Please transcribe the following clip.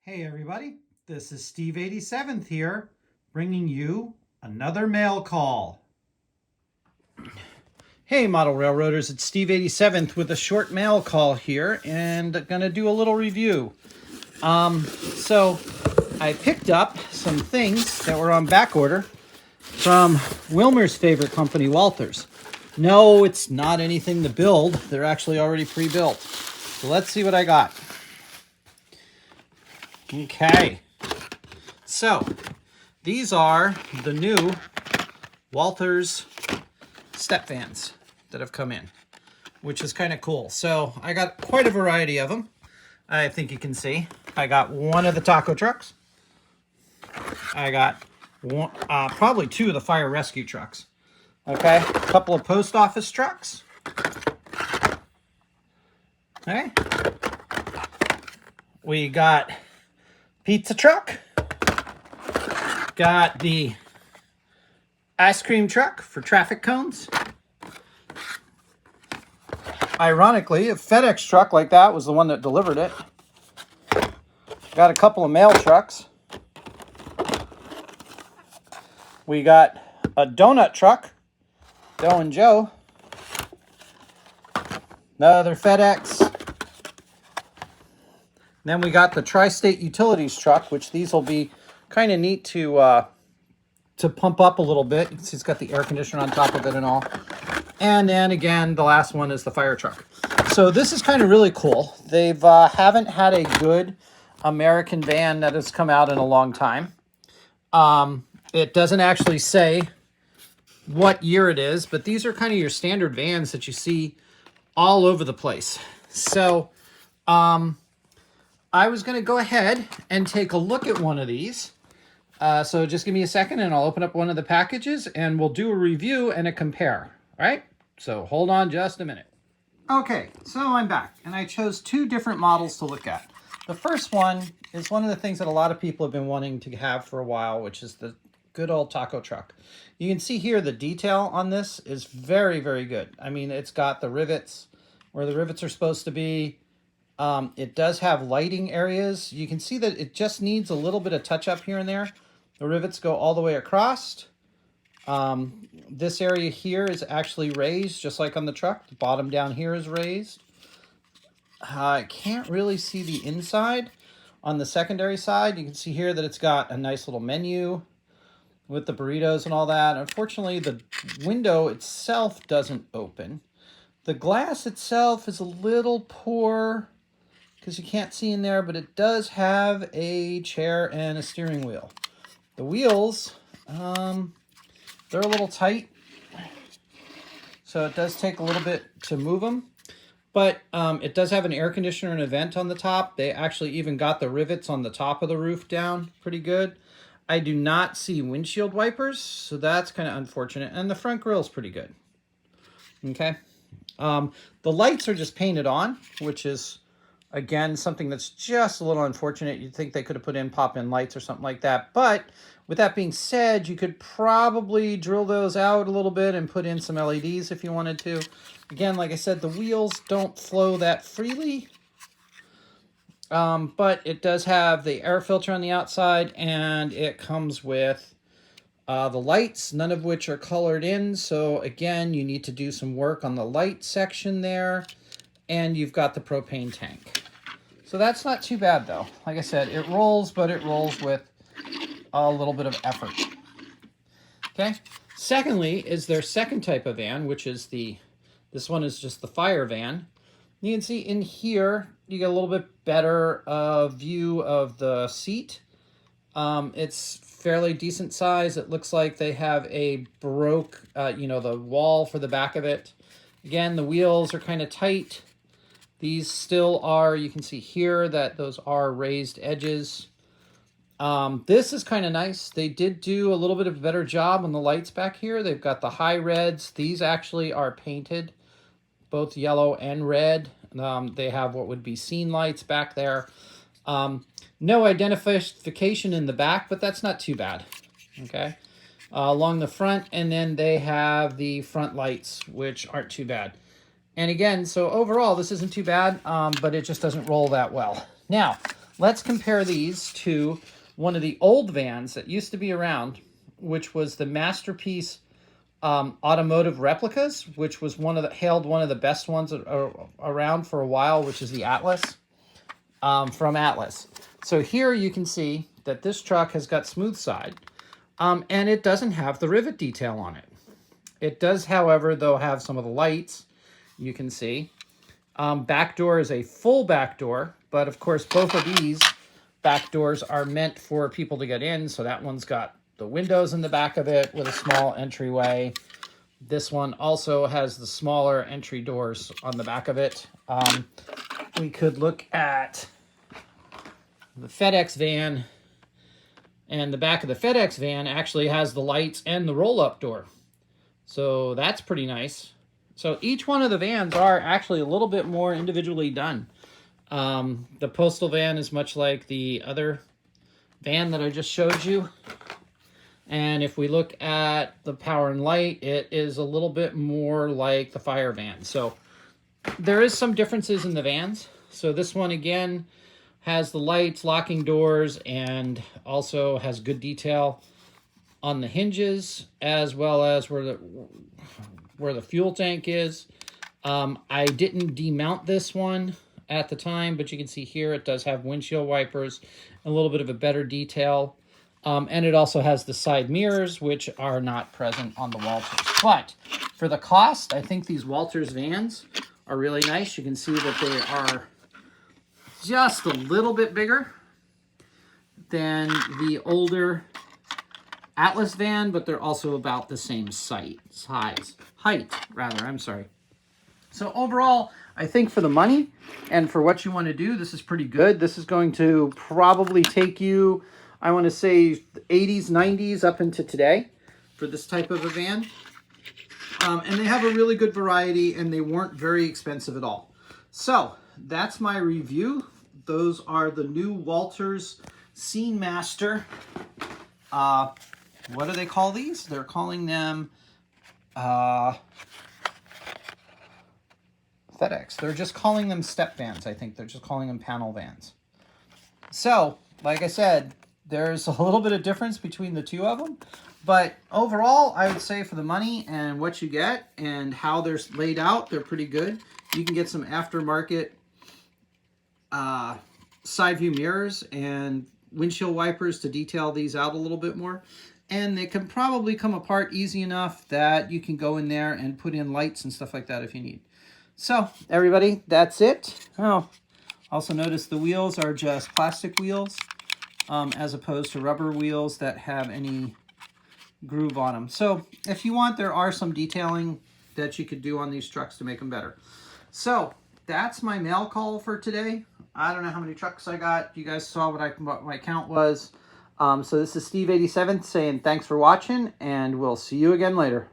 Hey everybody, this is Steve 87th here, bringing you another mail call. Hey model railroaders, it's Steve 87th with a short mail call here, and gonna do a little review. So I picked up some things that were on back order from Wilmer's favorite company, Walthers. No, it's not anything to build. They're actually already pre-built. So let's see what I got. Okay, so these are the new Walthers step vans that have come in, which is kind of cool. So I got quite a variety of them. I think you can see. I got one of the taco trucks. I got one, probably two of the fire rescue trucks. Okay, a couple of post office trucks. Okay, we got pizza truck, got the ice cream truck for traffic cones. Ironically, a FedEx truck like that was the one that delivered it. Got a couple of mail trucks. We got a donut truck, Joe and Joe. Another FedEx. Then we got the Tri-State Utilities truck, which these will be kind of neat to pump up a little bit. You can see it's got the air conditioner on top of it and all. And then again, the last one is the fire truck. So this is kind of really cool. They've haven't had a good American van that has come out in a long time. It doesn't actually say what year it is, but these are kind of your standard vans that you see all over the place. So I was going to go ahead and take a look at one of these. So just give me a second and I'll open up one of the packages and we'll do a review and a compare. All right? So hold on just a minute. Okay, so I'm back and I chose two different models to look at. The first one is one of the things that a lot of people have been wanting to have for a while, which is the good old taco truck. You can see here the detail on this is very, very good. I mean, it's got the rivets where the rivets are supposed to be. It does have lighting areas. You can see that it just needs a little bit of touch up here and there. The rivets go all the way across. This area here is actually raised, just like on the truck. The bottom down here is raised. I can't really see the inside. On the secondary side, you can see here that it's got a nice little menu with the burritos and all that. Unfortunately, the window itself doesn't open. The glass itself is a little poor because you can't see in there, but it does have a chair and a steering wheel. The wheels, they're a little tight, so it does take a little bit to move them, but it does have an air conditioner and a vent on the top. They actually even got the rivets on the top of the roof down pretty good. I do not see windshield wipers, so that's kind of unfortunate, and the front grille is pretty good. Okay, the lights are just painted on, which is again something that's just a little unfortunate. You'd think they could have put in pop-in lights or something like that, but with that being said, you could probably drill those out a little bit and put in some LEDs if you wanted to. Again, like I said, the wheels don't flow that freely, but it does have the air filter on the outside, and it comes with the lights, none of which are colored in. So again, you need to do some work on the light section there, and you've got the propane tank. So that's not too bad though. Like I said, it rolls, but it rolls with a little bit of effort. Okay. Secondly is their second type of van, which is this one is just the fire van. You can see in here, you get a little bit better view of the seat. It's fairly decent size. It looks like they have a the wall for the back of it. Again, the wheels are kind of tight. These still are, you can see here that those are raised edges. This is kind of nice. They did do a little bit of a better job on the lights back here. They've got the high reds. These actually are painted, both yellow and red. They have what would be scene lights back there. No identification in the back, but that's not too bad. Okay. Along the front, and then they have the front lights, which aren't too bad. And again, so overall, this isn't too bad, but it just doesn't roll that well. Now, let's compare these to one of the old vans that used to be around, which was the Masterpiece Automotive Replicas, which was hailed one of the best ones around for a while, which is the Atlas, from Atlas. So here you can see that this truck has got smooth side, and it doesn't have the rivet detail on it. It does, however, though, have some of the lights, you can see. Back door is a full back door, but of course both of these back doors are meant for people to get in. So that one's got the windows in the back of it with a small entryway. This one also has the smaller entry doors on the back of it. We could look at the FedEx van, and the back of the FedEx van actually has the lights and the roll-up door. So that's pretty nice. So each one of the vans are actually a little bit more individually done. The postal van is much like the other van that I just showed you. And if we look at the power and light, it is a little bit more like the fire van. So there is some differences in the vans. So this one, again, has the lights, locking doors, and also has good detail on the hinges, as well as where the fuel tank is. I didn't demount this one at the time, but you can see here it does have windshield wipers, a little bit of a better detail. And it also has the side mirrors, which are not present on the Walthers. But for the cost, I think these Walthers vans are really nice. You can see that they are just a little bit bigger than the older Atlas van, but they're height, I'm sorry. So overall, I think for the money and for what you want to do, this is pretty good. This is going to probably take you, I want to say, 80s, 90s up into today for this type of a van. And they have a really good variety, and they weren't very expensive at all. So that's my review. Those are the new Walthers Scene Master. What do they call these? They're calling them FedEx. They're just calling them step vans, I think. They're just calling them panel vans. So, like I said, there's a little bit of difference between the two of them. But overall, I would say for the money and what you get and how they're laid out, they're pretty good. You can get some aftermarket side view mirrors and windshield wipers to detail these out a little bit more. And they can probably come apart easy enough that you can go in there and put in lights and stuff like that if you need. So, everybody, that's it. Oh, also notice the wheels are just plastic wheels as opposed to rubber wheels that have any groove on them. So, if you want, there are some detailing that you could do on these trucks to make them better. So, that's my mail call for today. I don't know how many trucks I got. You guys saw what my count was. So this is Steve87 saying thanks for watching, and we'll see you again later.